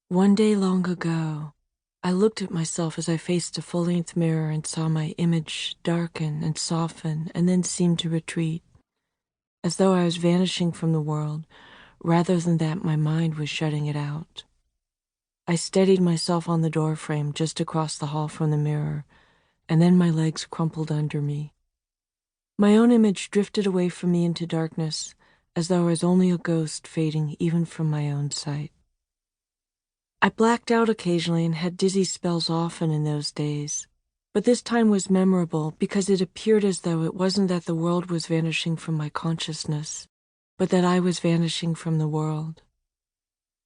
One day long ago, I looked at myself as I faced a full-length mirror and saw my image darken and soften and then seem to retreat, as though I was vanishing from the world, rather than that my mind was shutting it out. I steadied myself on the doorframe just across the hall from the mirror, and then my legs crumpled under me. My own image drifted away from me into darkness, as though I was only a ghost fading even from my own sight. I blacked out occasionally and had dizzy spells often in those days, but this time was memorable because it appeared as though it wasn't that the world was vanishing from my consciousness, but that I was vanishing from the world.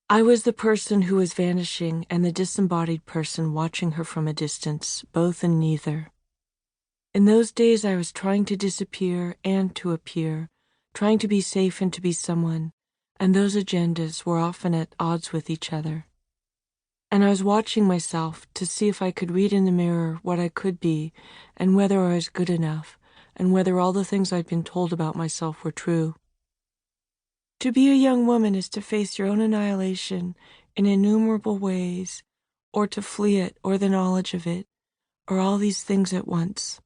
I was the person who was vanishing and the disembodied person watching her from a distance, both and neither. In those days I was trying to disappear and to appear, trying to be safe and to be someone, and those agendas were often at odds with each other. And I was watching myself to see if I could read in the mirror what I could be and whether I was good enough and whether all the things I'd been told about myself were true. To be a young woman is to face your own annihilation in innumerable ways, or to flee it or the knowledge of it, or all these things at once.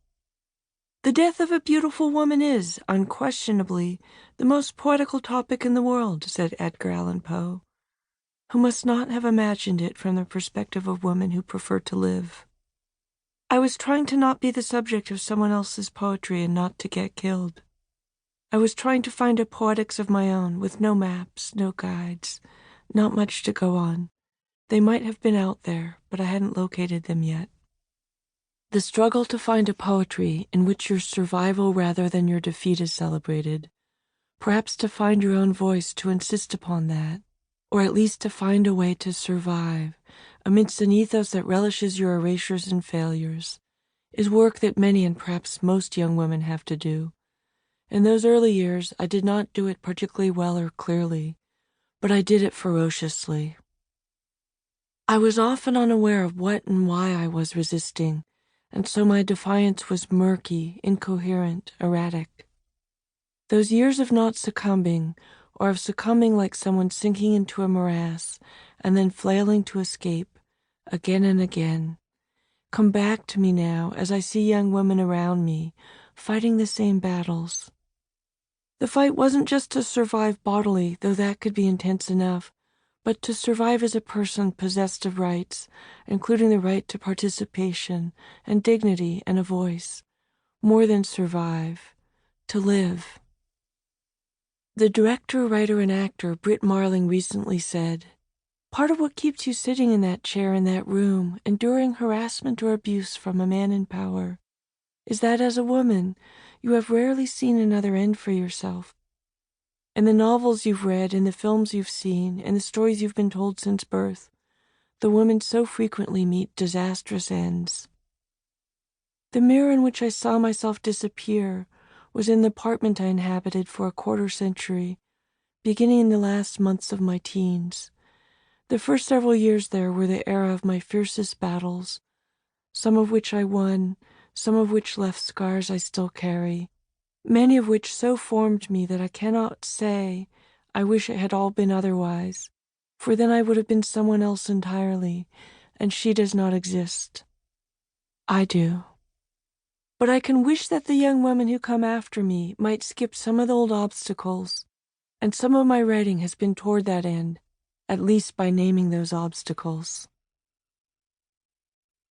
The death of a beautiful woman is, unquestionably, the most poetical topic in the world, said Edgar Allan Poe, who must not have imagined it from the perspective of women who prefer to live. I was trying to not be the subject of someone else's poetry and not to get killed. I was trying to find a poetics of my own, with no maps, no guides, not much to go on. They might have been out there, but I hadn't located them yet. The struggle to find a poetry in which your survival rather than your defeat is celebrated, perhaps to find your own voice to insist upon that, or at least to find a way to survive amidst an ethos that relishes your erasures and failures, is work that many and perhaps most young women have to do. In those early years, I did not do it particularly well or clearly, but I did it ferociously. I was often unaware of what and why I was resisting, and so my defiance was murky, incoherent, erratic. Those years of not succumbing, or of succumbing like someone sinking into a morass and then flailing to escape, again and again, come back to me now as I see young women around me fighting the same battles. The fight wasn't just to survive bodily, though that could be intense enough, but to survive as a person possessed of rights, including the right to participation and dignity and a voice. More than survive, to live. The director, writer, and actor Britt Marling recently said, "Part of what keeps you sitting in that chair in that room, enduring harassment or abuse from a man in power, is that as a woman, you have rarely seen another end for yourself. In the novels you've read, in the films you've seen, in the stories you've been told since birth, the women so frequently meet disastrous ends." The mirror in which I saw myself disappear was in the apartment I inhabited for a quarter-century, beginning in the last months of my teens. The first several years there were the era of my fiercest battles, some of which I won, some of which left scars I still carry, many of which so formed me that I cannot say I wish it had all been otherwise, for then I would have been someone else entirely, and she does not exist. I do. But I can wish that the young women who come after me might skip some of the old obstacles, and some of my writing has been toward that end, at least by naming those obstacles.